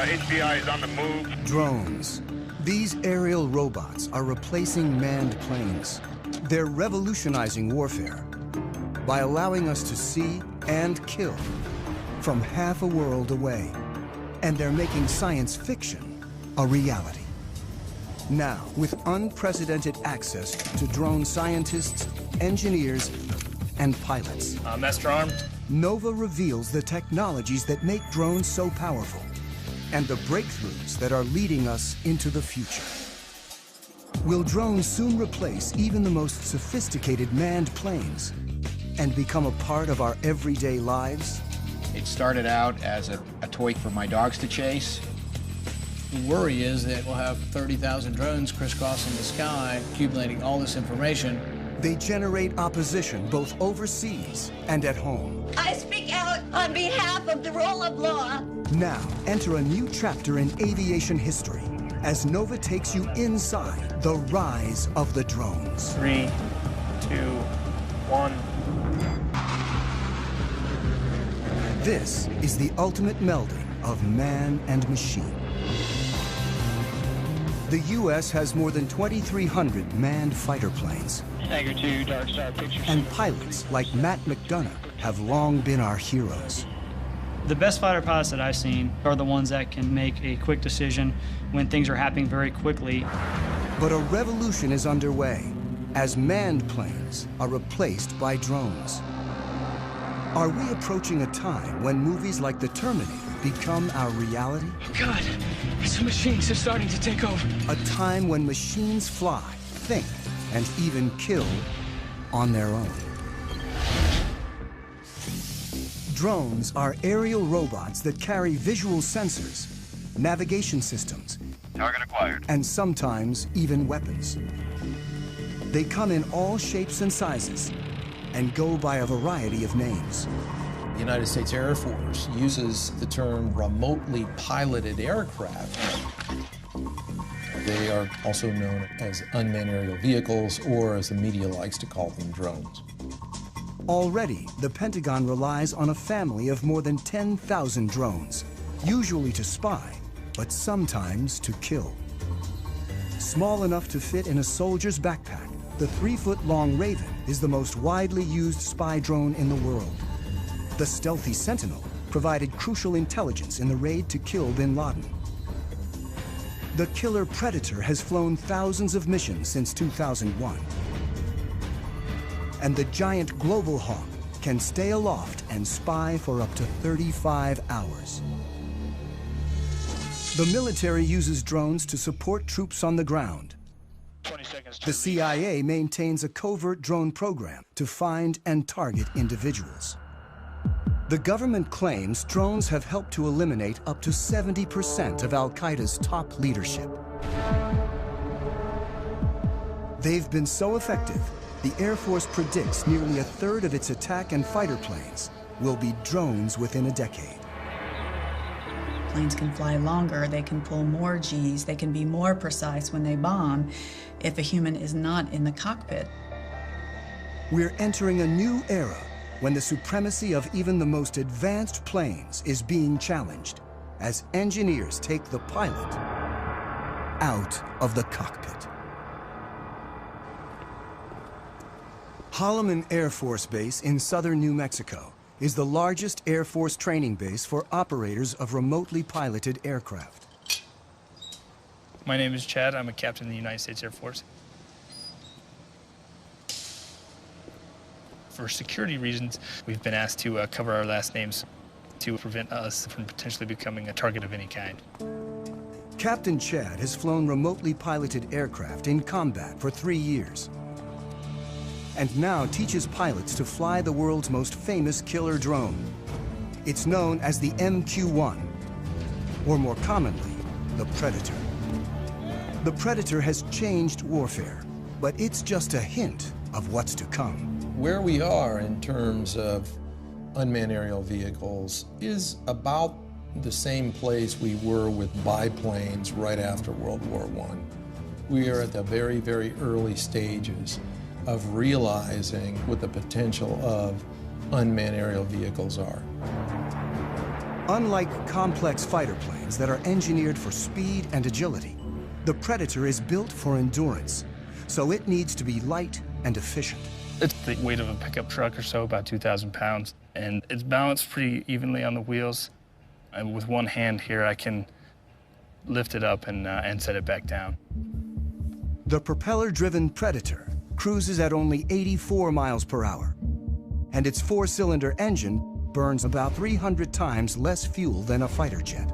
HPI is on the move. Drones. These aerial robots are replacing manned planes. They're revolutionizing warfare by allowing us to see and kill from half a world away. And they're making science fiction a reality. Now, with unprecedented access to drone scientists, engineers, and pilots. Master armed. Nova reveals the technologies that make drones so powerful and the breakthroughs that are leading us into the future. Will drones soon replace even the most sophisticated manned planes and become a part of our everyday lives? It started out as a toy for my dogs to chase. The worry is that we'll have 30,000 drones crisscrossing the sky, accumulating all this information. They generate opposition both overseas and at home. I speak out on behalf of the rule of law. Now, enter a new chapter in aviation history as Nova takes you inside the rise of the drones. 3, 2, 1. This is the ultimate melding of man and machine. The U.S. has more than 2,300 manned fighter planes. Tiger 2, Dark Star Pictures. And pilots like Matt McDonough have long been our heroes. The best fighter pilots that I've seen are the ones that can make a quick decision when things are happening very quickly. But a revolution is underway as manned planes are replaced by drones. Are we approaching a time when movies like The Terminator become our reality? God, these machines are starting to take over. A time when machines fly, think, and even kill on their own. Drones are aerial robots that carry visual sensors, navigation systems, Target acquired. and sometimes even weapons. They come in all shapes and sizes and go by a variety of names. The United States Air Force uses the term remotely piloted aircraft. They are also known as unmanned aerial vehicles, or as the media likes to call them, drones. Already, the Pentagon relies on a family of more than 10,000 drones, usually to spy, but sometimes to kill. Small enough to fit in a soldier's backpack, the 3-foot-long Raven is the most widely used spy drone in the world. The stealthy Sentinel provided crucial intelligence in the raid to kill bin Laden. The killer Predator has flown thousands of missions since 2001. And the giant Global Hawk can stay aloft and spy for up to 35 hours. The military uses drones to support troops on the ground. 20 seconds. The CIA maintains a covert drone program to find and target individuals. The government claims drones have helped to eliminate up to 70% of Al-Qaeda's top leadership. They've been so effective, the Air Force predicts nearly a third of its attack and fighter planes will be drones within a decade. Planes can fly longer, they can pull more Gs, they can be more precise when they bomb if a human is not in the cockpit. We're entering a new era when the supremacy of even the most advanced planes is being challenged as engineers take the pilot out of the cockpit. Holloman Air Force Base in southern New Mexico is the largest Air Force training base for operators of remotely piloted aircraft. My name is Chad. I'm a captain in the United States Air Force. For security reasons, we've been asked to cover our last names to prevent us from potentially becoming a target of any kind. Captain Chad has flown remotely piloted aircraft in combat for 3 years, and now teaches pilots to fly the world's most famous killer drone. It's known as the MQ-1, or more commonly, the Predator. The Predator has changed warfare, but it's just a hint of what's to come. Where we are in terms of unmanned aerial vehicles is about the same place we were with biplanes right after World War I. We are at the very, very early stages of realizing what the potential of unmanned aerial vehicles are. Unlike complex fighter planes that are engineered for speed and agility, the Predator is built for endurance, so it needs to be light and efficient. It's the weight of a pickup truck or so, about 2,000 pounds, and it's balanced pretty evenly on the wheels. And with one hand here, I can lift it up and set it back down. The propeller-driven Predator cruises at only 84 miles per hour, and its four-cylinder engine burns about 300 times less fuel than a fighter jet.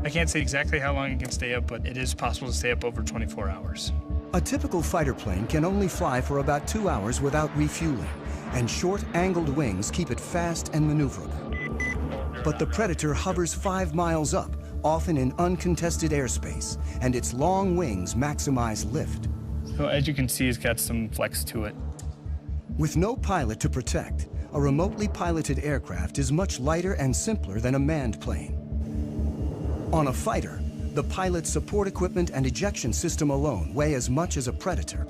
I can't say exactly how long it can stay up, but it is possible to stay up over 24 hours. A typical fighter plane can only fly for about 2 hours without refueling, and short, angled wings keep it fast and maneuverable. But the Predator hovers 5 miles up, often in uncontested airspace, and its long wings maximize lift. So as you can see, it's got some flex to it. With no pilot to protect, a remotely piloted aircraft is much lighter and simpler than a manned plane. On a fighter, the pilot's support equipment and ejection system alone weigh as much as a Predator,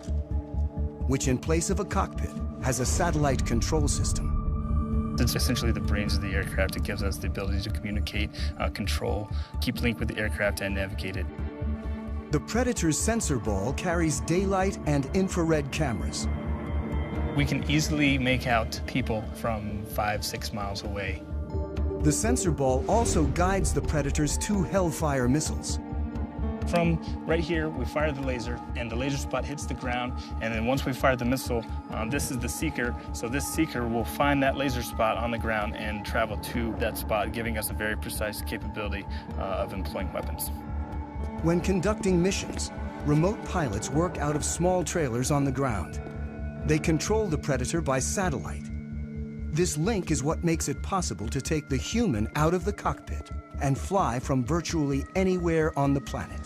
which in place of a cockpit has a satellite control system. It's essentially the brains of the aircraft. It gives us the ability to communicate, control, keep link with the aircraft, and navigate it. The Predator's sensor ball carries daylight and infrared cameras. We can easily make out people from 5-6 miles away. The sensor ball also guides the Predator's 2 Hellfire missiles. From right here, we fire the laser, and the laser spot hits the ground, and then once we fire the missile, this is the seeker, so this seeker will find that laser spot on the ground and travel to that spot, giving us a very precise capability of employing weapons. When conducting missions, remote pilots work out of small trailers on the ground. They control the Predator by satellite. This link is what makes it possible to take the human out of the cockpit and fly from virtually anywhere on the planet.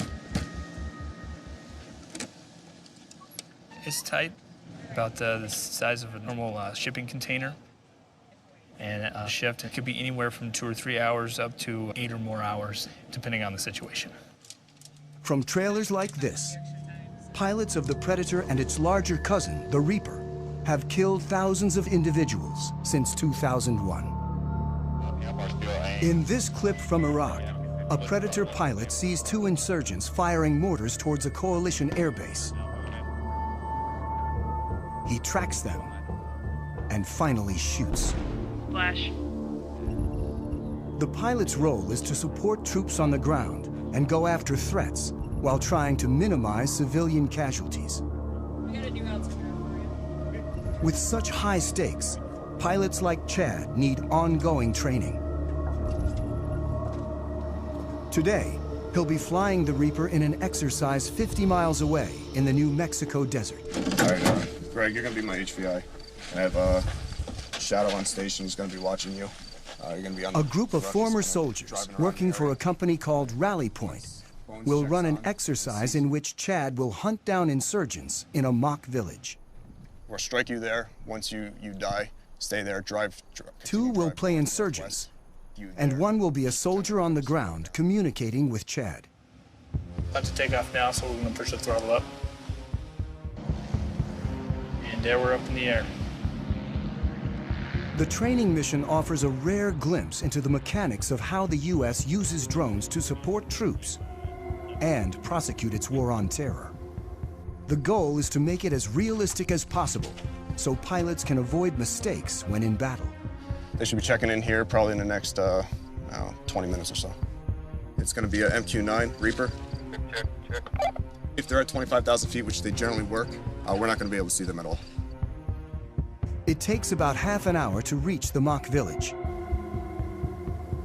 It's tight, about the size of a normal shipping container. And a shift, it could be anywhere from 2 or 3 hours up to 8 or more hours, depending on the situation. From trailers like this, pilots of the Predator and its larger cousin, the Reaper, have killed thousands of individuals since 2001. In this clip from Iraq, a Predator pilot sees 2 insurgents firing mortars towards a coalition airbase. He tracks them and finally shoots. Flash. The pilot's role is to support troops on the ground and go after threats while trying to minimize civilian casualties. With such high stakes, pilots like Chad need ongoing training. Today, he'll be flying the Reaper in an exercise 50 miles away in the New Mexico desert. All right, Greg, you're gonna be my HVI. I have Shadow on station. He's gonna be watching you. You're gonna be on a group of former soldiers working for a company called Rally Point will run an exercise in which Chad will hunt down insurgents in a mock village. We'll strike you there. Once you die, stay there, drive. 2 will play insurgents, and 1 will be a soldier on the ground communicating with Chad. About to take off now, so we're going to push the throttle up. And there we're up in the air. The training mission offers a rare glimpse into the mechanics of how the U.S. uses drones to support troops and prosecute its war on terror. The goal is to make it as realistic as possible so pilots can avoid mistakes when in battle. They should be checking in here probably in the next 20 minutes or so. It's going to be a MQ-9 Reaper. If they're at 25,000 feet, which they generally work, we're not going to be able to see them at all. It takes about half an hour to reach the mock village.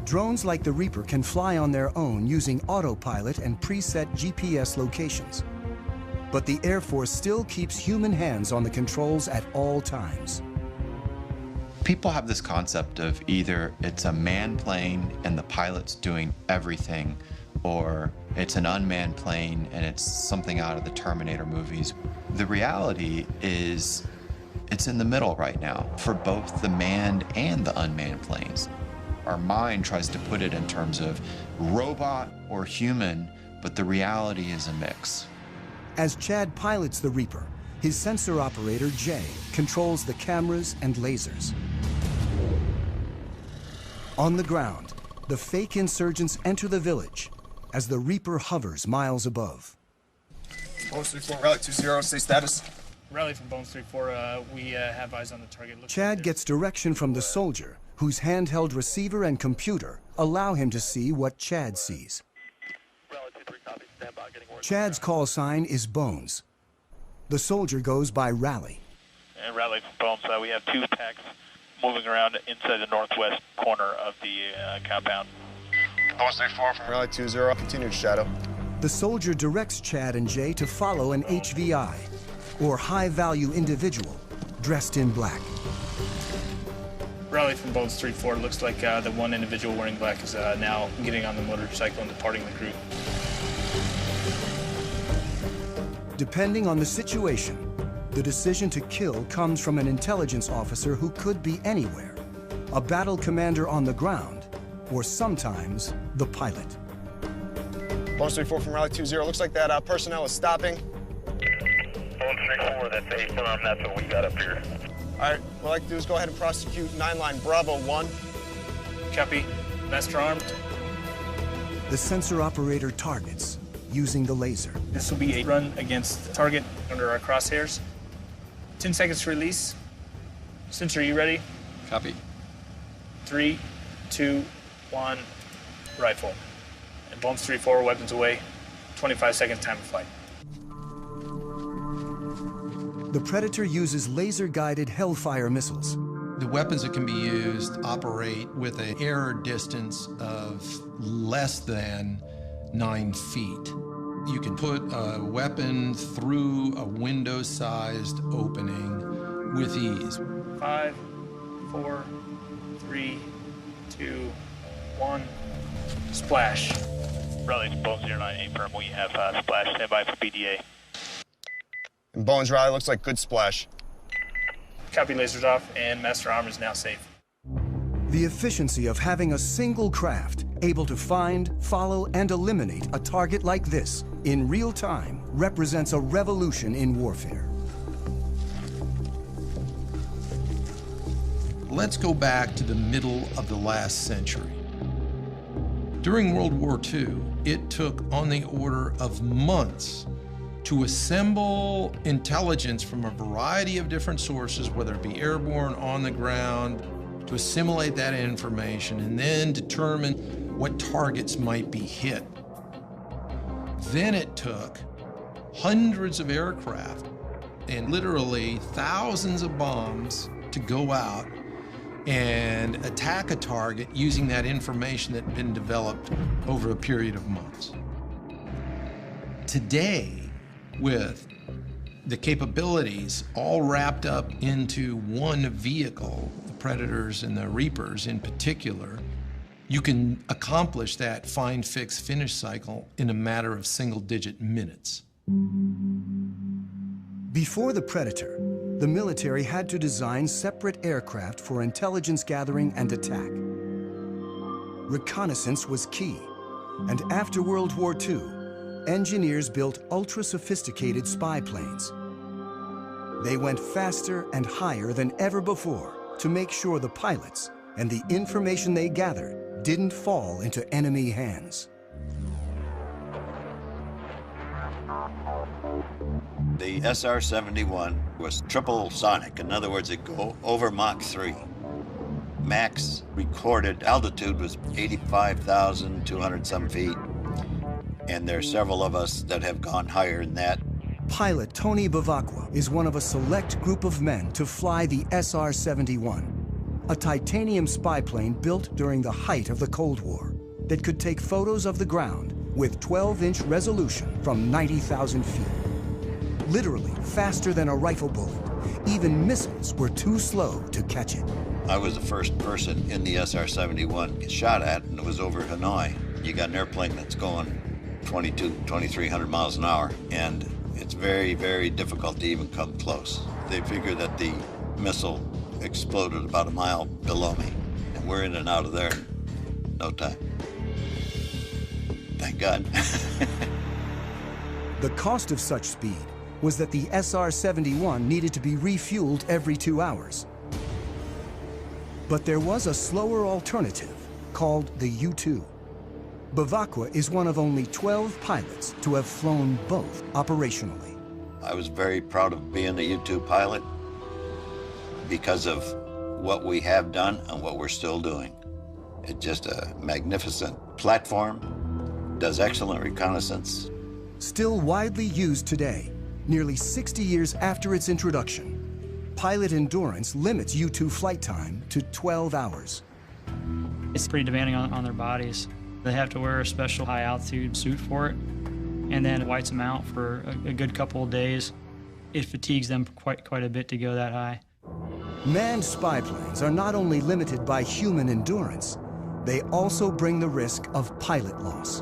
Drones like the Reaper can fly on their own using autopilot and preset GPS locations. But the Air Force still keeps human hands on the controls at all times. People have this concept of either it's a manned plane and the pilot's doing everything, or it's an unmanned plane and it's something out of the Terminator movies. The reality is it's in the middle right now for both the manned and the unmanned planes. Our mind tries to put it in terms of robot or human, but the reality is a mix. As Chad pilots the Reaper, his sensor operator, Jay, controls the cameras and lasers. On the ground, The fake insurgents enter the village as the Reaper hovers miles above. Bones 3-4, rally 2-0, stay status. Rally from Bones 3-4, we have eyes on the target. Chad gets direction from the soldier, whose handheld receiver and computer allow him to see what Chad sees. Chad's call sign is Bones. The soldier goes by Rally. And Rally from Bones, we have 2 packs moving around inside the northwest corner of the compound. Bones 3-4 from Rally 2-0, continued shadow. The soldier directs Chad and Jay to follow an HVI, or high-value individual, dressed in black. Rally from Bones 3-4, looks like the one individual wearing black is now getting on the motorcycle and departing the group. Depending on the situation, the decision to kill comes from an intelligence officer who could be anywhere, a battle commander on the ground, or sometimes the pilot. Bones 3-4 from Rally 2-0, looks like that personnel is stopping. Bones 3-4, that's a firm, that's what we got up here. All right, what I'd like to do is go ahead and prosecute 9-line Bravo 1. Copy. Master armed. The sensor operator targets using the laser. This will be a run against the target under our crosshairs. 10 seconds to release. Sensor, you ready? Copy. 3, 2, 1, rifle. And Bones 3-4, weapons away. 25 seconds time of flight. The Predator uses laser-guided Hellfire missiles. The weapons that can be used operate with an air distance of less than 9 feet. You can put a weapon through a window-sized opening with ease. 5, 4, 3, 2, 1, splash. Rally to Bones 09, firm, we have splash, standby for BDA. And Bones Rally looks like good splash. Copy, lasers off, and Master Arm is now safe. The efficiency of having a single craft able to find, follow, and eliminate a target like this in real time represents a revolution in warfare. Let's go back to the middle of the last century. During World War II, it took on the order of months to assemble intelligence from a variety of different sources, whether it be airborne, on the ground, to assimilate that information and then determine what targets might be hit. Then it took hundreds of aircraft and literally thousands of bombs to go out and attack a target using that information that had been developed over a period of months. Today, with the capabilities all wrapped up into one vehicle, the Predators and the Reapers in particular, you can accomplish that find, fix, finish cycle in a matter of single-digit minutes. Before the Predator, the military had to design separate aircraft for intelligence gathering and attack. Reconnaissance was key, and after World War II, engineers built ultra-sophisticated spy planes. They went faster and higher than ever before to make sure the pilots and the information they gathered didn't fall into enemy hands. The SR-71 was triple sonic. In other words, it go over Mach 3. Max recorded altitude was 85,200 some feet. And there are several of us that have gone higher than that. Pilot Tony Bavacqua is one of a select group of men to fly the SR-71, a titanium spy plane built during the height of the Cold War that could take photos of the ground with 12-inch resolution from 90,000 feet. Literally faster than a rifle bullet. Even missiles were too slow to catch it. I was the first person in the SR-71 get shot at, and it was over Hanoi. You got an airplane that's going 2,300 miles an hour, and it's very, very difficult to even come close. They figure that the missile exploded about a mile below me, and we're in and out of there in no time. Thank God. The cost of such speed was that the SR-71 needed to be refueled every 2 hours. But there was a slower alternative called the U-2. Bavakwa is one of only 12 pilots to have flown both operationally. I was very proud of being a U-2 pilot because of what we have done and what we're still doing. It's just a magnificent platform, does excellent reconnaissance. Still widely used today, nearly 60 years after its introduction, pilot endurance limits U-2 flight time to 12 hours. It's pretty demanding on their bodies. They have to wear a special high-altitude suit for it, and then it whites them out for a good couple of days. It fatigues them quite a bit to go that high. Manned spy planes are not only limited by human endurance, they also bring the risk of pilot loss.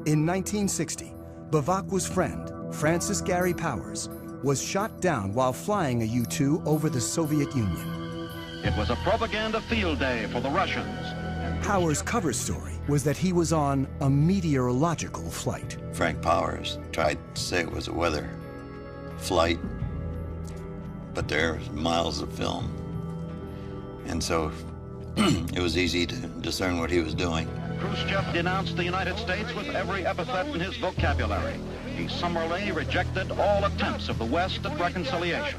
In 1960, Bavakwa's friend, Francis Gary Powers, was shot down while flying a U-2 over the Soviet Union. It was a propaganda field day for the Russians. Powers' cover story was that he was on a meteorological flight. Frank Powers tried to say it was a weather flight, but there was miles of film. And so it was easy to discern what he was doing. Khrushchev denounced the United States with every epithet in his vocabulary. He summarily rejected all attempts of the West at reconciliation.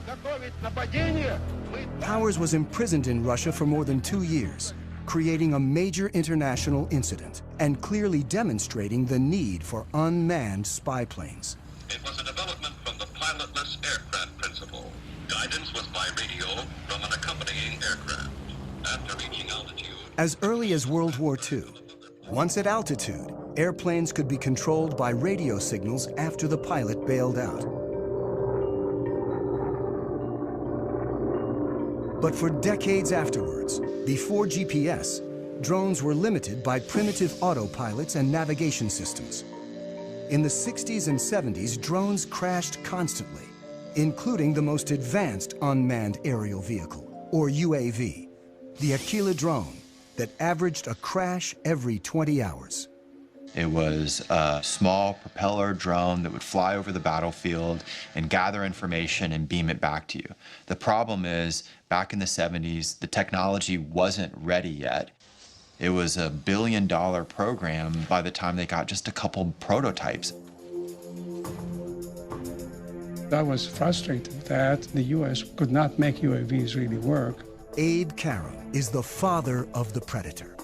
Powers was imprisoned in Russia for more than 2 years, creating a major international incident and clearly demonstrating the need for unmanned spy planes. It was a development from the pilotless aircraft principle. Guidance was by radio from an accompanying aircraft. After reaching altitude... As early as World War II, once at altitude, airplanes could be controlled by radio signals after the pilot bailed out. But for decades afterwards, before GPS, drones were limited by primitive autopilots and navigation systems. In the 60s and 70s, drones crashed constantly, including the most advanced unmanned aerial vehicle, or UAV, the Aquila drone, that averaged a crash every 20 hours. It was a small propeller drone that would fly over the battlefield and gather information and beam it back to you. The problem is, back in the 70s, the technology wasn't ready yet. It was a $1 billion program by the time they got just a couple prototypes. I was frustrated that the U.S. could not make UAVs really work. Abe Karam is the father of the Predator.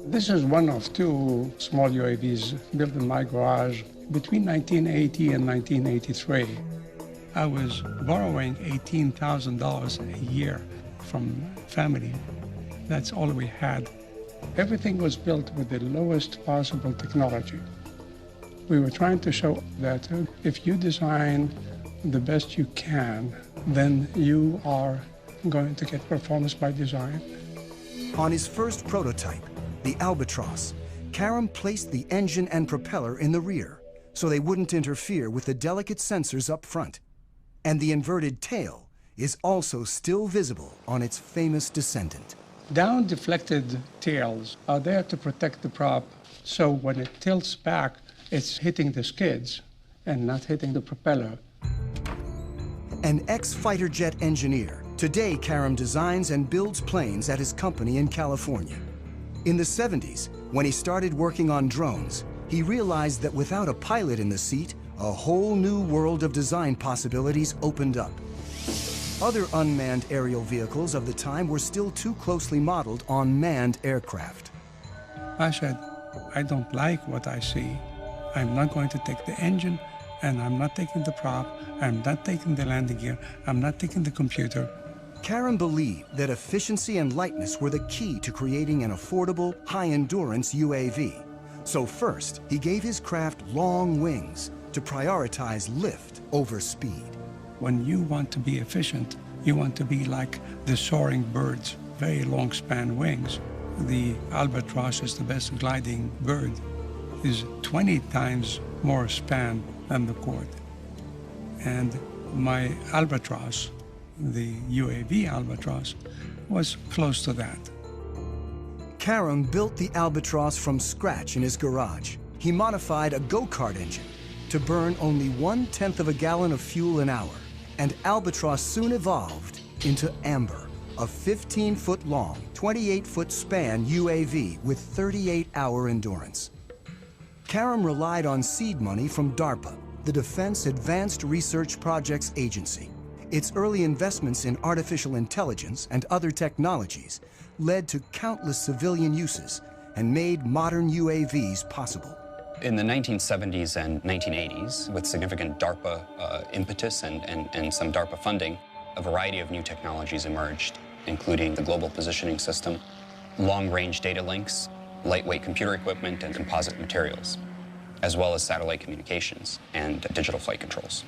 This is one of 2 small UAVs built in my garage between 1980 and 1983. I was borrowing $18,000 a year from family. That's all we had. Everything was built with the lowest possible technology. We were trying to show that if you design the best you can, then you are going to get performance by design. On his first prototype, the Albatross, Karam placed the engine and propeller in the rear so they wouldn't interfere with the delicate sensors up front. And the inverted tail is also still visible on its famous descendant. Down-deflected tails are there to protect the prop, so when it tilts back, it's hitting the skids and not hitting the propeller. An ex-fighter jet engineer, today Karam designs and builds planes at his company in California. In the 70s, when he started working on drones, he realized that without a pilot in the seat, a whole new world of design possibilities opened up. Other unmanned aerial vehicles of the time were still too closely modeled on manned aircraft. I said, I don't like what I see. I'm not going to take the engine, and I'm not taking the prop, I'm not taking the landing gear, I'm not taking the computer. Karam believed that efficiency and lightness were the key to creating an affordable, high-endurance UAV. So first, he gave his craft long wings to prioritize lift over speed. When you want to be efficient, you want to be like the soaring birds, very long span wings. The albatross is the best gliding bird, is 20 times more span than the cord. And my albatross, the UAV albatross, was close to that. Karam built the Albatross from scratch in his garage. He modified a go-kart engine to burn only 1/10 of a gallon of fuel an hour, and Albatross soon evolved into Amber, a 15-foot-long, 28-foot span UAV with 38-hour endurance. Karam relied on seed money from DARPA, the Defense Advanced Research Projects Agency. Its early investments in artificial intelligence and other technologies led to countless civilian uses and made modern UAVs possible. In the 1970s and 1980s, with significant DARPA impetus and some DARPA funding, a variety of new technologies emerged, including the Global Positioning System, long-range data links, lightweight computer equipment, and composite materials, as well as satellite communications and digital flight controls.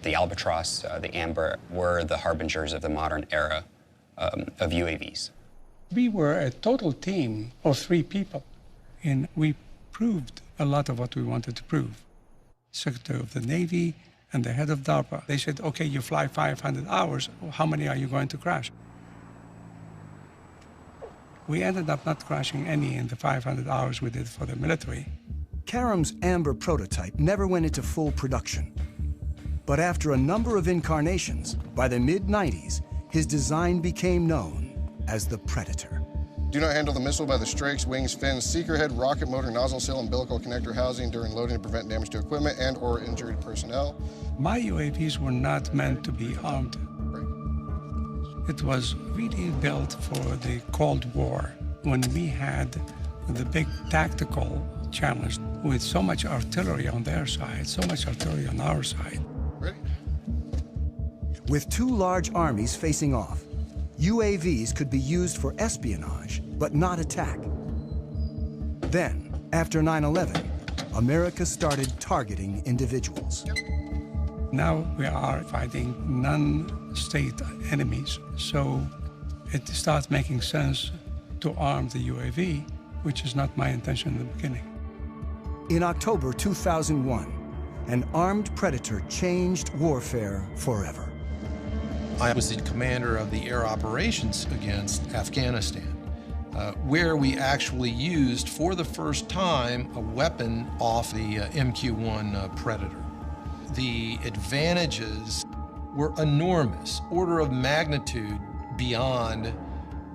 The Albatross, the Amber, were the harbingers of the modern era of UAVs. We were a total team of 3 people, and we proved a lot of what we wanted to prove. Secretary of the Navy and the head of DARPA, they said, okay, you fly 500 hours, how many are you going to crash? We ended up not crashing any in the 500 hours we did for the military. Karam's Amber prototype never went into full production. But after a number of incarnations, by the mid-90s, his design became known as the Predator. Do not handle the missile by the strakes, wings, fins, seeker head, rocket motor, nozzle seal, umbilical connector housing during loading to prevent damage to equipment and or injury to personnel. My UAVs were not meant to be armed. It was really built for the Cold War, when we had the big tactical challenge with so much artillery on their side, so much artillery on our side. Ready? With 2 large armies facing off, UAVs could be used for espionage, but not attack. Then, after 9/11, America started targeting individuals. Now we are fighting non-state enemies, so it starts making sense to arm the UAV, which is not my intention in the beginning. In October 2001, an armed Predator changed warfare forever. I was the commander of the air operations against Afghanistan, where we actually used, for the first time, a weapon off the MQ-1 Predator. The advantages were enormous, order of magnitude beyond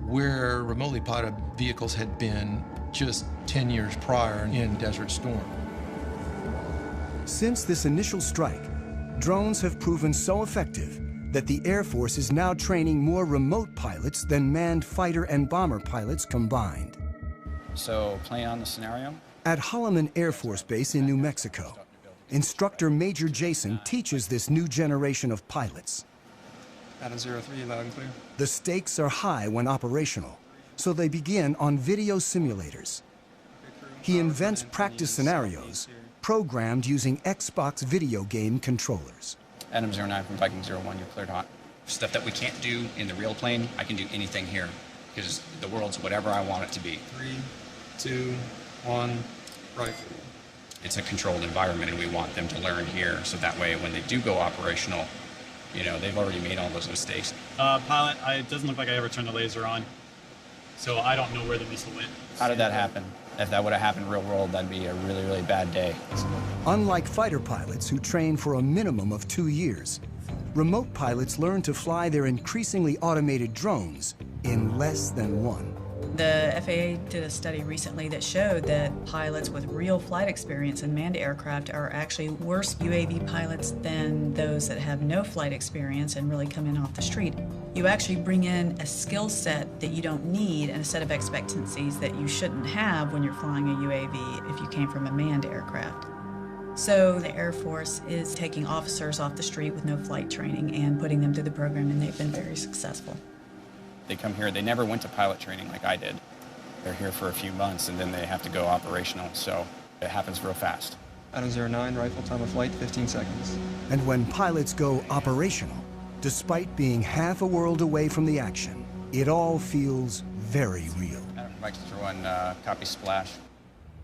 where remotely piloted vehicles had been just 10 years prior in Desert Storm. Since this initial strike, drones have proven so effective that the Air Force is now training more remote pilots than manned fighter and bomber pilots combined. So, playing on the scenario? At Holloman Air Force Base in New Mexico, instructor Major Jason teaches this new generation of pilots. Adam 03, loud and clear. The stakes are high when operational, so they begin on video simulators. He invents practice scenarios programmed using Xbox video game controllers. Adam 09 from Viking 01, you're cleared hot. Stuff that we can't do in the real plane, I can do anything here, because the world's whatever I want it to be. 3, 2, 1, rifle. It's a controlled environment, and we want them to learn here, so that way when they do go operational, you know, they've already made all those mistakes. Pilot, it doesn't look like I ever turned the laser on, so I don't know where the missile went. How did that happen? If that would have happened in real world, that'd be a really, really bad day. Unlike fighter pilots who train for a minimum of 2 years, remote pilots learn to fly their increasingly automated drones in less than 1. The FAA did a study recently that showed that pilots with real flight experience in manned aircraft are actually worse UAV pilots than those that have no flight experience and really come in off the street. You actually bring in a skill set that you don't need and a set of expectancies that you shouldn't have when you're flying a UAV if you came from a manned aircraft. So the Air Force is taking officers off the street with no flight training and putting them through the program, and they've been very successful. They come here, they never went to pilot training like I did. They're here for a few months and then they have to go operational, so it happens real fast. Adam 09, rifle, time of flight, 15 seconds. And when pilots go operational, despite being half a world away from the action, it all feels very real. Mike's one copy splash.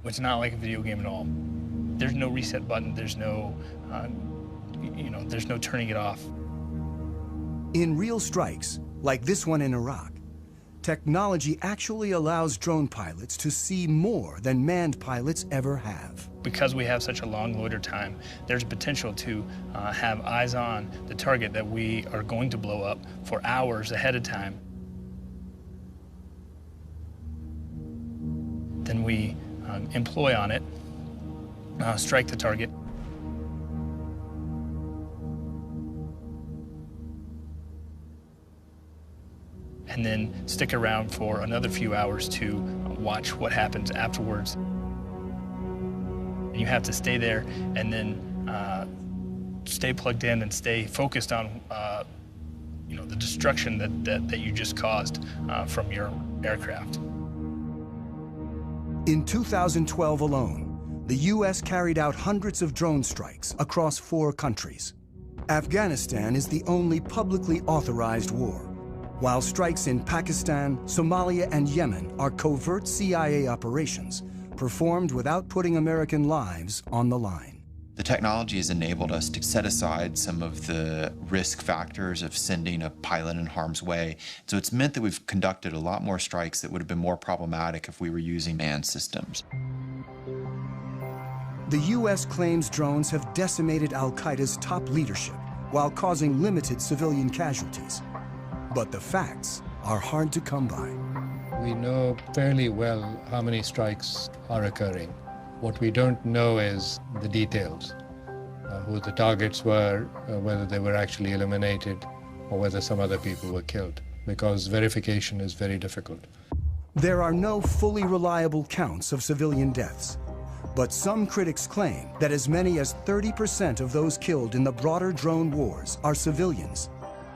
It's not like a video game at all. There's no reset button, there's no, there's no turning it off. In real strikes, like this one in Iraq, technology actually allows drone pilots to see more than manned pilots ever have. Because we have such a long loiter time, there's potential to have eyes on the target that we are going to blow up for hours ahead of time. we employ on it, strike the target. And then stick around for another few hours to watch what happens afterwards. You have to stay there and then stay plugged in and stay focused on the destruction that you just caused from your aircraft. In 2012 alone, the U.S. carried out hundreds of drone strikes across 4 countries. Afghanistan is the only publicly authorized war, while strikes in Pakistan, Somalia, and Yemen are covert CIA operations performed without putting American lives on the line. The technology has enabled us to set aside some of the risk factors of sending a pilot in harm's way. So it's meant that we've conducted a lot more strikes that would have been more problematic if we were using manned systems. The U.S. claims drones have decimated al-Qaeda's top leadership while causing limited civilian casualties. But the facts are hard to come by. We know fairly well how many strikes are occurring. What we don't know is the details, who the targets were, whether they were actually eliminated, or whether some other people were killed, because verification is very difficult. There are no fully reliable counts of civilian deaths, but some critics claim that as many as 30% of those killed in the broader drone wars are civilians,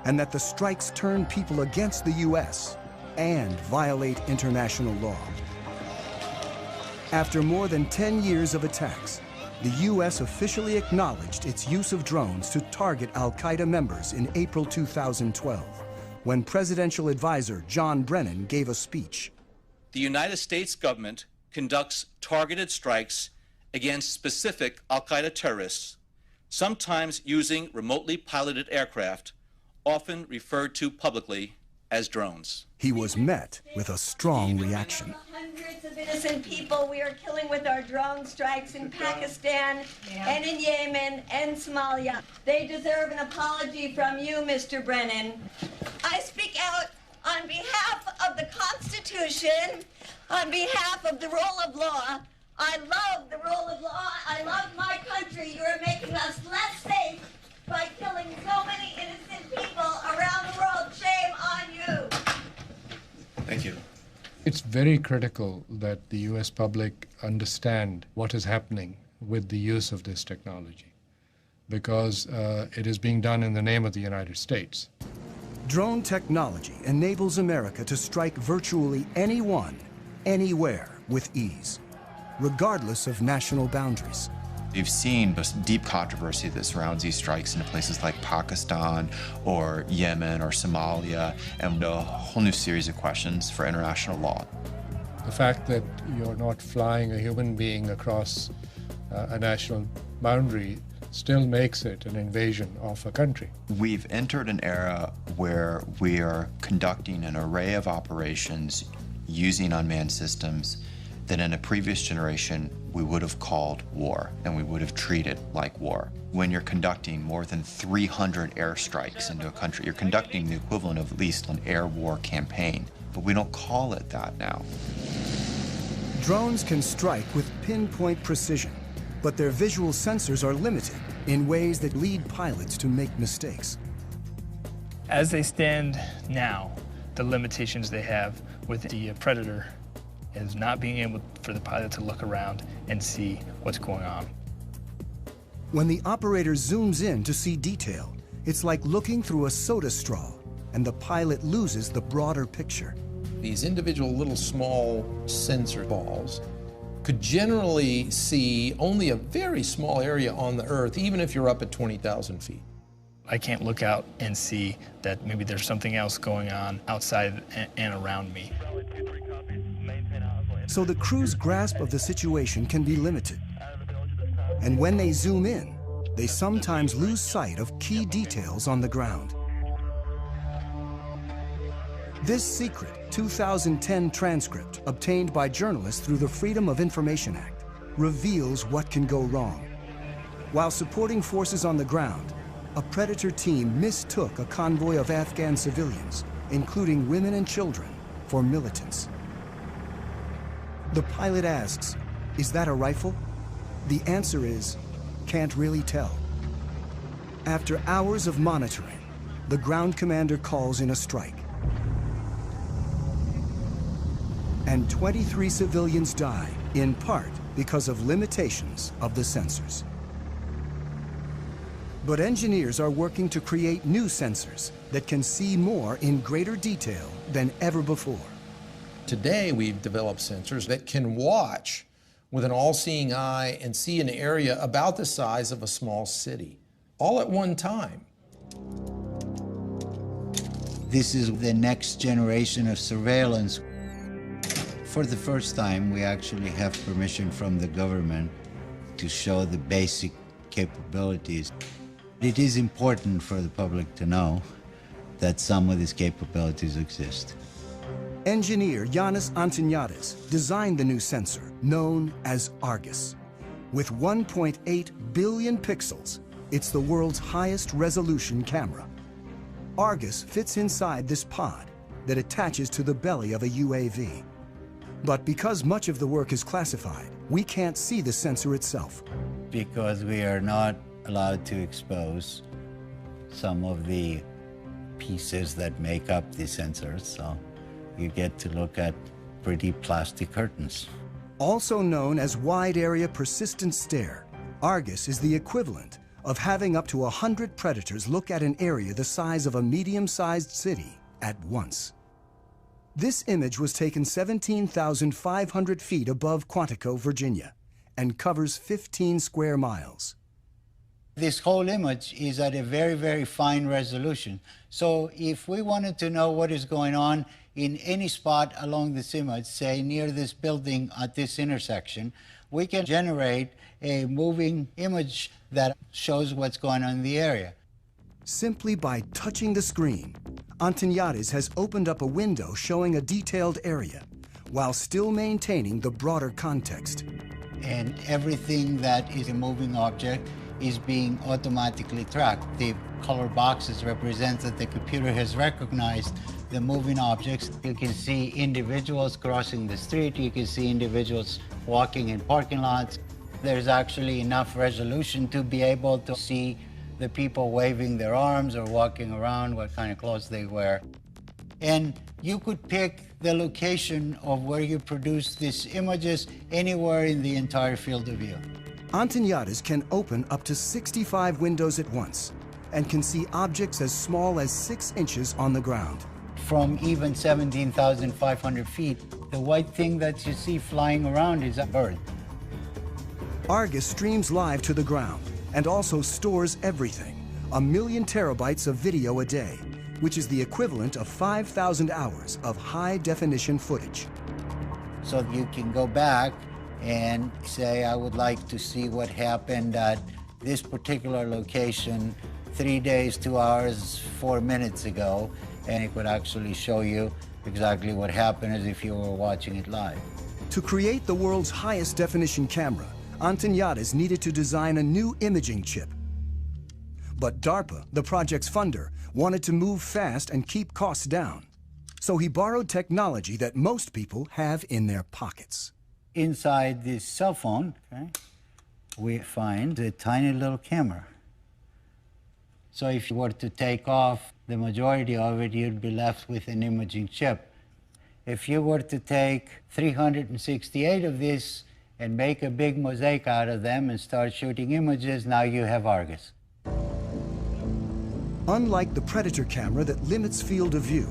and that the strikes turn people against the U.S. and violate international law. After more than 10 years of attacks, the U.S. officially acknowledged its use of drones to target al-Qaeda members in April 2012, when presidential advisor John Brennan gave a speech. The United States government conducts targeted strikes against specific al-Qaeda terrorists, sometimes using remotely piloted aircraft, often referred to publicly as drones. He was met with a strong reaction. Hundreds of innocent people we are killing with our drone strikes in Pakistan and in Yemen and Somalia. They deserve an apology from you, Mr. Brennan. I speak out on behalf of the Constitution, on behalf of the rule of law. I love the rule of law. I love my country. You are making us less safe by killing so many innocent people around the world. Shame on you. Thank you. It's very critical that the U.S. public understand what is happening with the use of this technology, because it is being done in the name of the United States. Drone technology enables America to strike virtually anyone, anywhere with ease, regardless of national boundaries. We've seen this deep controversy that surrounds these strikes in places like Pakistan or Yemen or Somalia, and a whole new series of questions for international law. The fact that you're not flying a human being across a national boundary still makes it an invasion of a country. We've entered an era where we are conducting an array of operations using unmanned systems that in a previous generation we would have called war, and we would have treated like war. When you're conducting more than 300 airstrikes into a country, you're conducting the equivalent of at least an air war campaign, but we don't call it that now. Drones can strike with pinpoint precision, but their visual sensors are limited in ways that lead pilots to make mistakes. As they stand now, the limitations they have with the Predator is not being able for the pilot to look around and see what's going on. When the operator zooms in to see detail, it's like looking through a soda straw, and the pilot loses the broader picture. These individual little small sensor balls could generally see only a very small area on the Earth, even if you're up at 20,000 feet. I can't look out and see that maybe there's something else going on outside and around me. So the crew's grasp of the situation can be limited. And when they zoom in, they sometimes lose sight of key details on the ground. This secret 2010 transcript, obtained by journalists through the Freedom of Information Act, reveals what can go wrong. While supporting forces on the ground, a Predator team mistook a convoy of Afghan civilians, including women and children, for militants. The pilot asks, "Is that a rifle?" The answer is, "Can't really tell." After hours of monitoring, the ground commander calls in a strike. And 23 civilians die, in part because of limitations of the sensors. But engineers are working to create new sensors that can see more in greater detail than ever before. Today, we've developed sensors that can watch with an all-seeing eye and see an area about the size of a small city, all at one time. This is the next generation of surveillance. For the first time, we actually have permission from the government to show the basic capabilities. It is important for the public to know that some of these capabilities exist. Engineer Yanis Antoniadis designed the new sensor, known as Argus. With 1.8 billion pixels, it's the world's highest resolution camera. Argus fits inside this pod that attaches to the belly of a UAV. But because much of the work is classified, we can't see the sensor itself. Because we are not allowed to expose some of the pieces that make up the sensors, so you get to look at pretty plastic curtains. Also known as Wide Area Persistent Stare, Argus is the equivalent of having up to 100 predators look at an area the size of a medium-sized city at once. This image was taken 17,500 feet above Quantico, Virginia, and covers 15 square miles. This whole image is at a very, very fine resolution. So if we wanted to know what is going on in any spot along this image, say near this building at this intersection, we can generate a moving image that shows what's going on in the area. Simply by touching the screen, Antoniadis has opened up a window showing a detailed area, while still maintaining the broader context. And everything that is a moving object is being automatically tracked. The color boxes represent that the computer has recognized the moving objects. You can see individuals crossing the street. You can see individuals walking in parking lots. There's actually enough resolution to be able to see the people waving their arms or walking around, what kind of clothes they wear. And you could pick the location of where you produce these images anywhere in the entire field of view. Antoniadis can open up to 65 windows at once and can see objects as small as 6 inches on the ground. From even 17,500 feet, the white thing that you see flying around is a bird. Argus streams live to the ground and also stores everything, 1 million terabytes of video a day, which is the equivalent of 5,000 hours of high-definition footage. So you can go back and say, I would like to see what happened at this particular location 3 days, 2 hours, 4 minutes ago, and it would actually show you exactly what happened as if you were watching it live. To create the world's highest definition camera, Antoniadis needed to design a new imaging chip. But DARPA, the project's funder, wanted to move fast and keep costs down. So he borrowed technology that most people have in their pockets. Inside this cell phone, okay, we find a tiny little camera. So if you were to take off the majority of it, you'd be left with an imaging chip. If you were to take 368 of these and make a big mosaic out of them and start shooting images, now you have Argus. Unlike the Predator camera that limits field of view,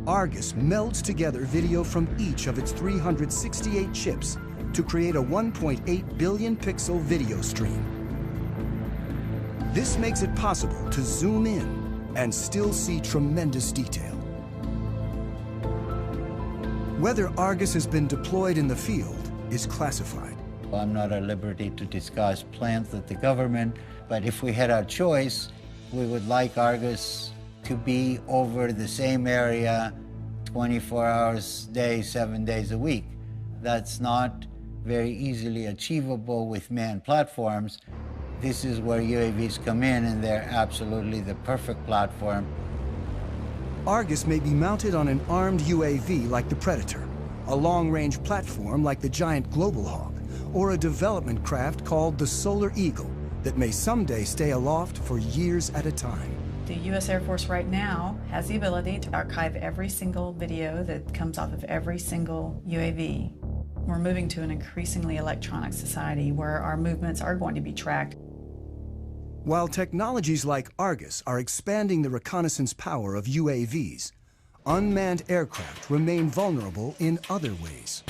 Argus melds together video from each of its 368 chips to create a 1.8 billion pixel video stream. This makes it possible to zoom in and still see tremendous detail. Whether Argus has been deployed in the field is classified. I'm not at liberty to discuss plans with the government, but if we had our choice, we would like Argus to be over the same area 24 hours a day, 7 days a week. That's not very easily achievable with manned platforms. This is where UAVs come in, and they're absolutely the perfect platform. Argus may be mounted on an armed UAV like the Predator, a long-range platform like the giant Global Hawk, or a development craft called the Solar Eagle that may someday stay aloft for years at a time. The U.S. Air Force right now has the ability to archive every single video that comes off of every single UAV. We're moving to an increasingly electronic society where our movements are going to be tracked. While technologies like Argus are expanding the reconnaissance power of UAVs, unmanned aircraft remain vulnerable in other ways.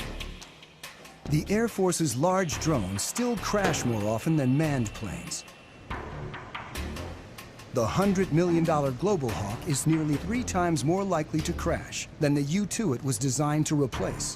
The Air Force's large drones still crash more often than manned planes. The $100 million Global Hawk is nearly 3 times more likely to crash than the U-2 it was designed to replace.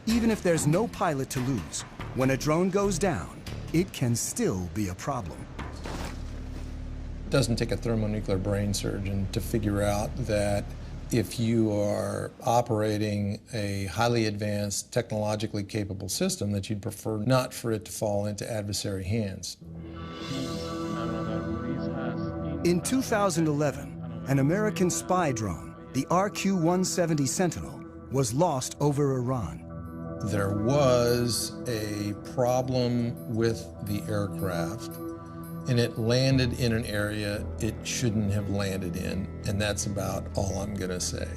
Even if there's no pilot to lose, when a drone goes down, it can still be a problem. It doesn't take a thermonuclear brain surgeon to figure out that if you are operating a highly advanced, technologically capable system, that you'd prefer not for it to fall into adversary hands. In 2011, an American spy drone, the RQ-170 Sentinel, was lost over Iran. There was a problem with the aircraft, and it landed in an area it shouldn't have landed in, and that's about all I'm going to say.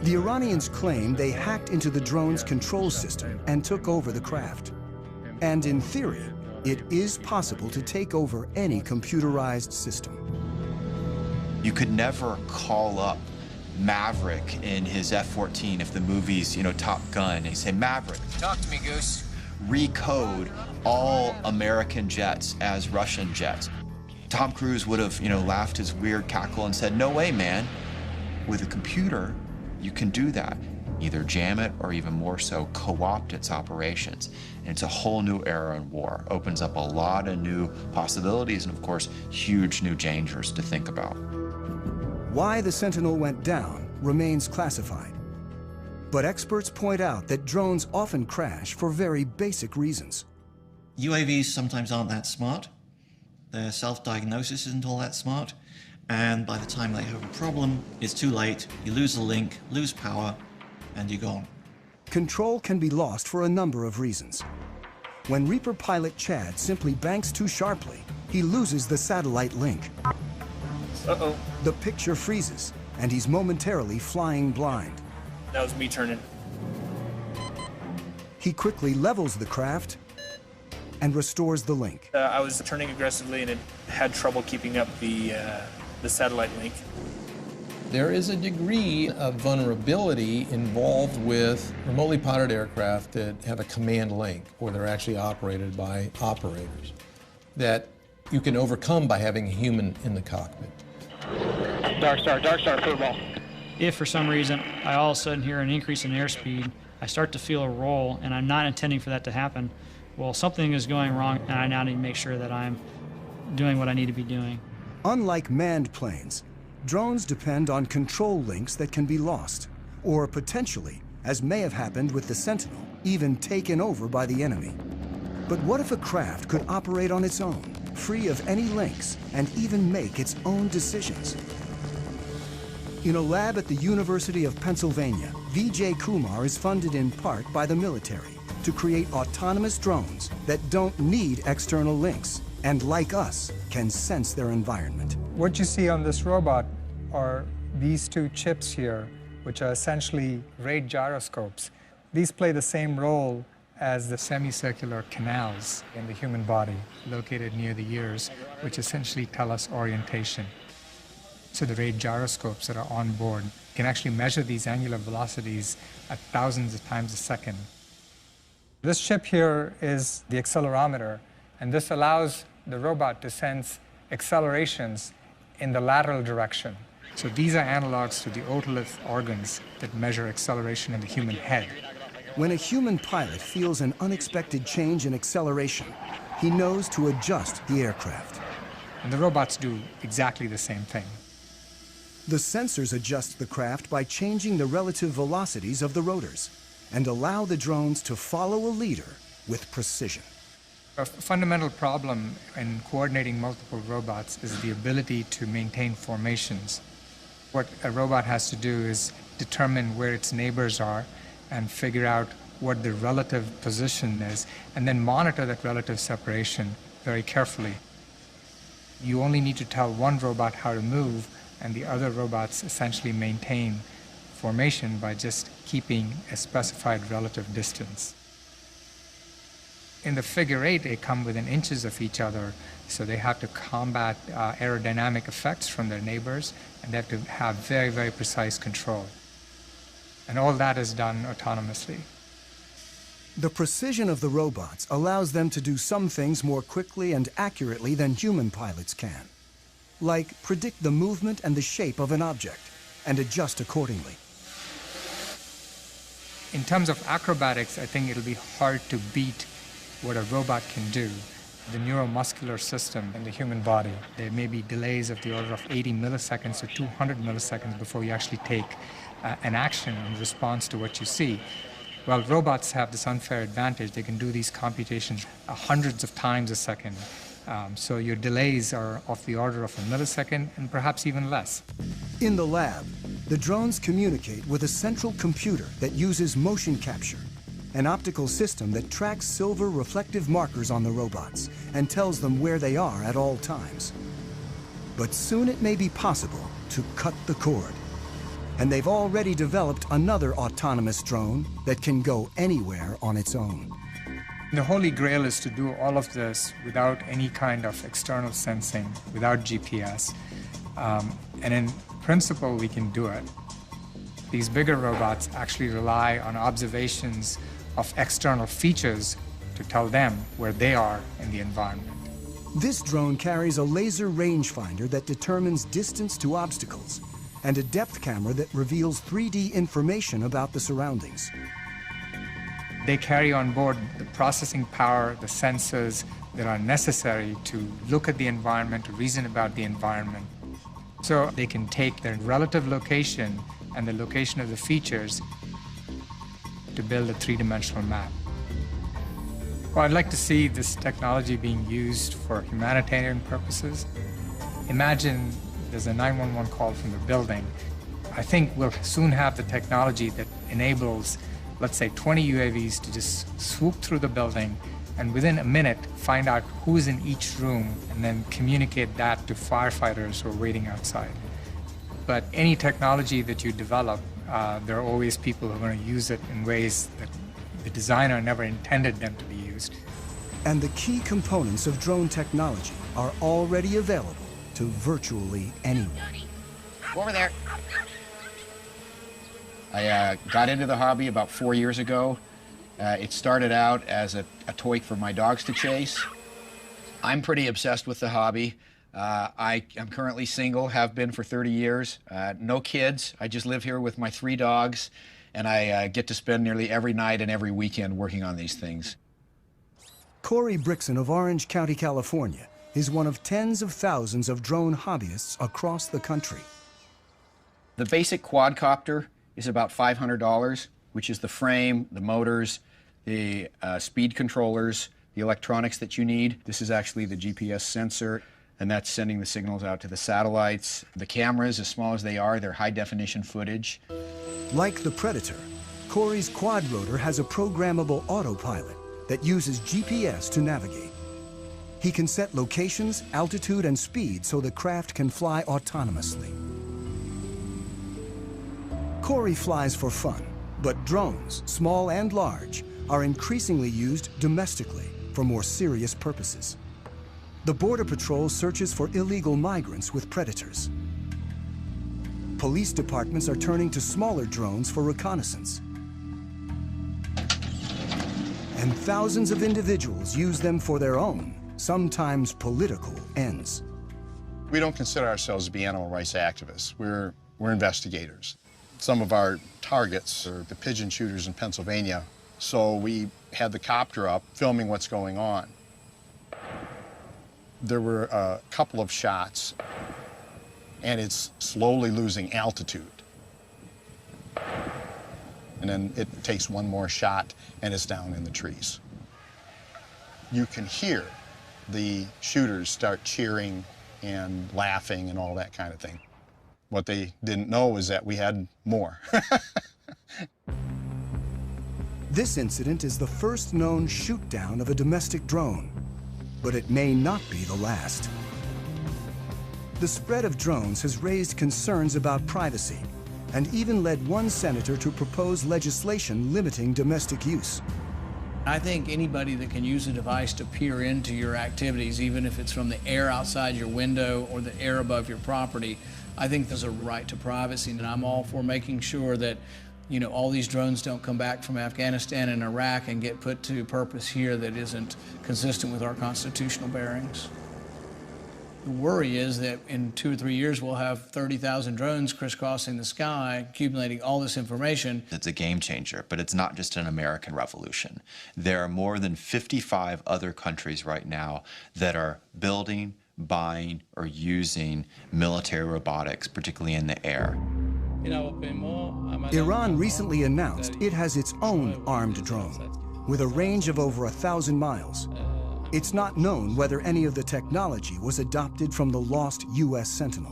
The Iranians claim they hacked into the drone's control system and took over the craft. And in theory, it is possible to take over any computerized system. You could never call up Maverick in his F-14 if the movie's, Top Gun, and you say, Maverick, talk to me, Goose. Recode all American jets as Russian jets. Tom Cruise would have, laughed his weird cackle and said, no way, man. With a computer, you can do that. Either jam it or even more so, co-opt its operations. And it's a whole new era in war. Opens up a lot of new possibilities and, of course, huge new dangers to think about. Why the Sentinel went down remains classified. But experts point out that drones often crash for very basic reasons. UAVs sometimes aren't that smart. Their self-diagnosis isn't all that smart. And by the time they have a problem, it's too late. You lose the link, lose power, and you're gone. Control can be lost for a number of reasons. When Reaper pilot Chad simply banks too sharply, he loses the satellite link. Uh-oh. The picture freezes, and he's momentarily flying blind. That was me turning. He quickly levels the craft and restores the link. I was turning aggressively, and it had trouble keeping up the satellite link. There is a degree of vulnerability involved with remotely piloted aircraft that have a command link, or they're actually operated by operators, that you can overcome by having a human in the cockpit. Dark Star, football. If for some reason I all of a sudden hear an increase in airspeed, I start to feel a roll, and I'm not intending for that to happen, well, something is going wrong, and I now need to make sure that I'm doing what I need to be doing. Unlike manned planes, drones depend on control links that can be lost, or potentially, as may have happened with the Sentinel, even taken over by the enemy. But what if a craft could operate on its own, free of any links, and even make its own decisions? In a lab at the University of Pennsylvania, Vijay Kumar is funded in part by the military to create autonomous drones that don't need external links, and like us, can sense their environment. What you see on this robot are these two chips here, which are essentially rate gyroscopes. These play the same role as the semicircular canals in the human body located near the ears, which essentially tell us orientation. So the rate gyroscopes that are on board can actually measure these angular velocities at thousands of times a second. This chip here is the accelerometer, and this allows the robot to sense accelerations in the lateral direction. So these are analogs to the otolith organs that measure acceleration in the human head. When a human pilot feels an unexpected change in acceleration, he knows to adjust the aircraft. And the robots do exactly the same thing. The sensors adjust the craft by changing the relative velocities of the rotors and allow the drones to follow a leader with precision. A fundamental problem in coordinating multiple robots is the ability to maintain formations. What a robot has to do is determine where its neighbors are and figure out what the relative position is, and then monitor that relative separation very carefully. You only need to tell one robot how to move, and the other robots essentially maintain formation by just keeping a specified relative distance. In the figure eight, they come within inches of each other, so they have to combat aerodynamic effects from their neighbors, and they have to have very, very precise control. And all that is done autonomously. The precision of the robots allows them to do some things more quickly and accurately than human pilots can, like predict the movement and the shape of an object and adjust accordingly. In terms of acrobatics, I think it'll be hard to beat what a robot can do. The neuromuscular system in the human body, there may be delays of the order of 80 milliseconds to 200 milliseconds before you actually take an action in response to what you see. Well, robots have this unfair advantage. They can do these computations hundreds of times a second. So your delays are of the order of a millisecond and perhaps even less. In the lab, the drones communicate with a central computer that uses motion capture, an optical system that tracks silver reflective markers on the robots and tells them where they are at all times. But soon it may be possible to cut the cord. And they've already developed another autonomous drone that can go anywhere on its own. The holy grail is to do all of this without any kind of external sensing, without GPS. And in principle, we can do it. These bigger robots actually rely on observations of external features to tell them where they are in the environment. This drone carries a laser rangefinder that determines distance to obstacles, and a depth camera that reveals 3D information about the surroundings. They carry on board the processing power, the sensors that are necessary to look at the environment, to reason about the environment. So they can take their relative location and the location of the features to build a three-dimensional map. Well, I'd like to see this technology being used for humanitarian purposes. Imagine there's a 911 call from the building. I think we'll soon have the technology that enables, let's say, 20 UAVs to just swoop through the building and within a minute find out who's in each room and then communicate that to firefighters who are waiting outside. But any technology that you develop, there are always people who are going to use it in ways that the designer never intended them to be used. And the key components of drone technology are already available to virtually anyone. Over there. I got into the hobby about 4 years ago. It started out as a toy for my dogs to chase. I'm pretty obsessed with the hobby. I'm currently single, have been for 30 years. No kids. I just live here with my 3 dogs, and I get to spend nearly every night and every weekend working on these things. Corey Brixon of Orange County, California, is one of tens of thousands of drone hobbyists across the country. The basic quadcopter is about $500, which is the frame, the motors, the speed controllers, the electronics that you need. This is actually the GPS sensor, and that's sending the signals out to the satellites. The cameras, as small as they are, they're high-definition footage. Like the Predator, Corey's quadrotor has a programmable autopilot that uses GPS to navigate. He can set locations, altitude, and speed so the craft can fly autonomously. Corey flies for fun, but drones, small and large, are increasingly used domestically for more serious purposes. The Border Patrol searches for illegal migrants with Predators. Police departments are turning to smaller drones for reconnaissance. And thousands of individuals use them for their own, sometimes political, ends. We don't consider ourselves to be animal rights activists. We're investigators. Some of our targets are the pigeon shooters in Pennsylvania, so we had the copter up filming what's going on. There were a couple of shots, and it's slowly losing altitude. And then it takes one more shot, and it's down in the trees. You can hear the shooters start cheering and laughing and all that kind of thing. What they didn't know is that we had more. This incident is the first known shoot-down of a domestic drone, but it may not be the last. The spread of drones has raised concerns about privacy and even led one senator to propose legislation limiting domestic use. I think anybody that can use a device to peer into your activities, even if it's from the air outside your window or the air above your property, I think there's a right to privacy, and I'm all for making sure that all these drones don't come back from Afghanistan and Iraq and get put to purpose here that isn't consistent with our constitutional bearings. The worry is that in 2 or 3 years, we'll have 30,000 drones crisscrossing the sky, accumulating all this information. It's a game changer, but it's not just an American revolution. There are more than 55 other countries right now that are building, buying, or using military robotics, particularly in the air. Iran recently announced it has its own armed drone with a range of over 1,000 miles. It's not known whether any of the technology was adopted from the lost U.S. Sentinel.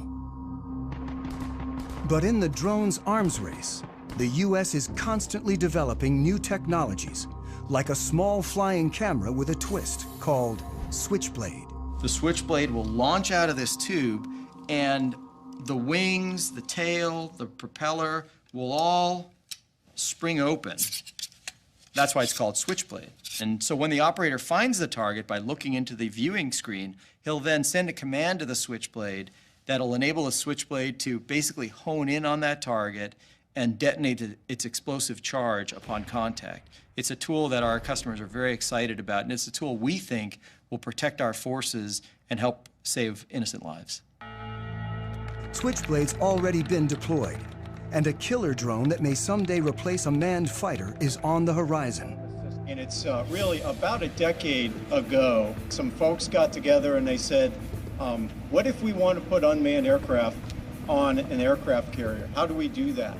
But in the drone's arms race, the U.S. is constantly developing new technologies, like a small flying camera with a twist called Switchblade. The Switchblade will launch out of this tube, and the wings, the tail, the propeller will all spring open. That's why it's called Switchblade. And so when the operator finds the target by looking into the viewing screen, he'll then send a command to the Switchblade that'll enable the Switchblade to basically hone in on that target and detonate its explosive charge upon contact. It's a tool that our customers are very excited about, and it's a tool we think will protect our forces and help save innocent lives. Switchblade's already been deployed, and a killer drone that may someday replace a manned fighter is on the horizon. And it's really about a decade ago, some folks got together and they said, what if we want to put unmanned aircraft on an aircraft carrier? How do we do that?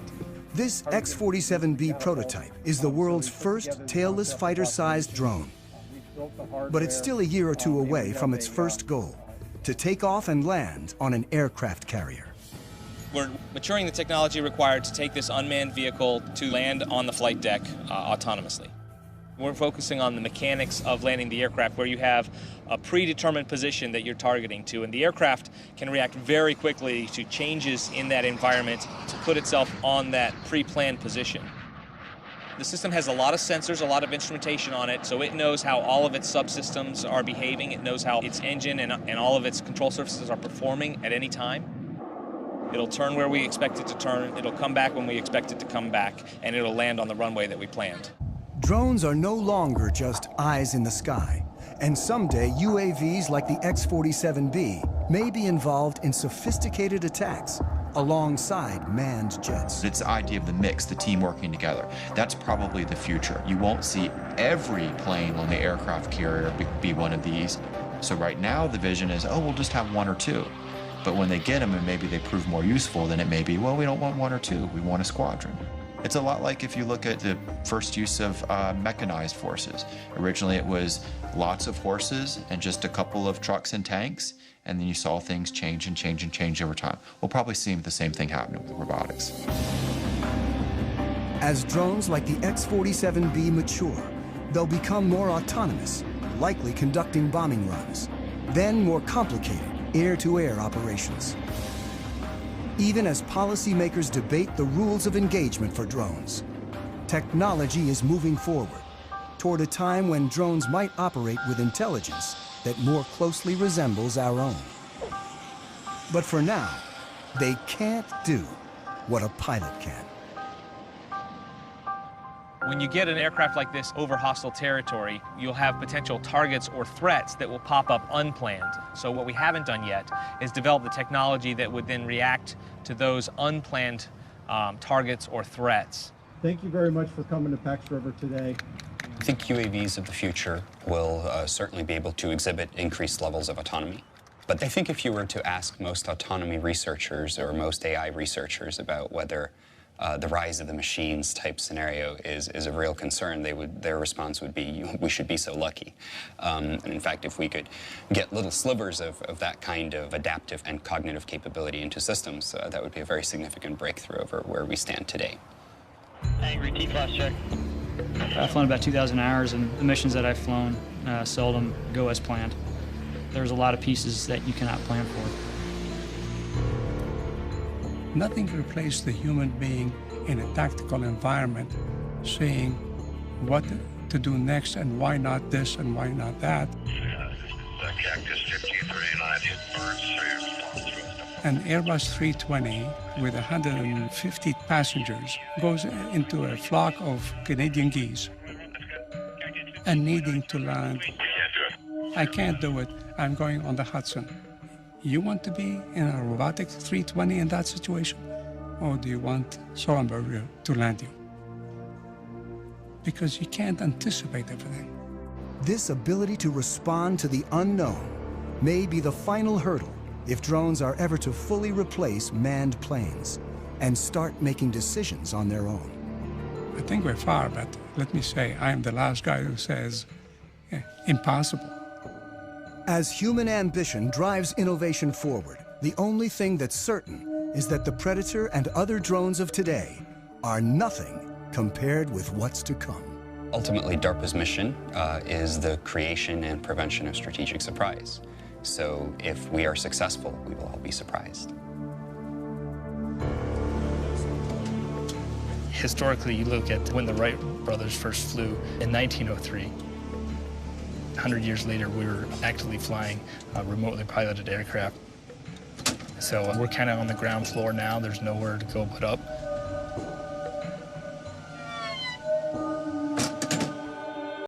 This X-47B prototype is the world's first tailless fighter-sized drone. But it's still a year or two away from its first goal, to take off and land on an aircraft carrier. We're maturing the technology required to take this unmanned vehicle to land on the flight deck autonomously. We're focusing on the mechanics of landing the aircraft, where you have a predetermined position that you're targeting to, and the aircraft can react very quickly to changes in that environment to put itself on that pre-planned position. The system has a lot of sensors, a lot of instrumentation on it, so it knows how all of its subsystems are behaving. It knows how its engine and all of its control surfaces are performing at any time. It'll turn where we expect it to turn, it'll come back when we expect it to come back, and it'll land on the runway that we planned. Drones are no longer just eyes in the sky, and someday UAVs like the X-47B may be involved in sophisticated attacks alongside manned jets. It's the idea of the mix, the team working together. That's probably the future. You won't see every plane on the aircraft carrier be one of these. So right now the vision is, oh, we'll just have one or two. But when they get them and maybe they prove more useful, then it may be, well, we don't want one or two, we want a squadron. It's a lot like if you look at the first use of mechanized forces. Originally it was lots of horses and just a couple of trucks and tanks, and then you saw things change and change and change over time. We'll probably see the same thing happening with robotics. As drones like the X-47B mature, they'll become more autonomous, likely conducting bombing runs, then more complicated air-to-air operations. Even as policymakers debate the rules of engagement for drones, technology is moving forward toward a time when drones might operate with intelligence that more closely resembles our own. But for now, they can't do what a pilot can. When you get an aircraft like this over hostile territory, you'll have potential targets or threats that will pop up unplanned. So what we haven't done yet is develop the technology that would then react to those unplanned targets or threats. Thank you very much for coming to Pax River today. I think UAVs of the future will certainly be able to exhibit increased levels of autonomy. But I think if you were to ask most autonomy researchers or most AI researchers about whether the rise of the machines type scenario is a real concern. Their response would be, we should be so lucky. And in fact, if we could get little slivers of that kind of adaptive and cognitive capability into systems, that would be a very significant breakthrough over where we stand today. Angry T-class check. I've flown about 2,000 hours, and the missions that I've flown seldom go as planned. There's a lot of pieces that you cannot plan for. Nothing replaces the human being in a tactical environment, saying what to do next and why not this and why not that. Cactus 1539 hit birds. An Airbus 320 with 150 passengers goes into a flock of Canadian geese and needing to land. I can't do it. I'm going on the Hudson. You want to be in a robotic 320 in that situation? Or do you want Sullenberger to land you? Because you can't anticipate everything. This ability to respond to the unknown may be the final hurdle if drones are ever to fully replace manned planes and start making decisions on their own. I think we're far, but let me say, I am the last guy who says, impossible. As human ambition drives innovation forward, the only thing that's certain is that the Predator and other drones of today are nothing compared with what's to come. Ultimately, DARPA's mission is the creation and prevention of strategic surprise. So if we are successful, we will all be surprised. Historically, you look at when the Wright brothers first flew in 1903. 100 years later, we were actively flying remotely piloted aircraft. So we're kind of on the ground floor now. There's nowhere to go but up.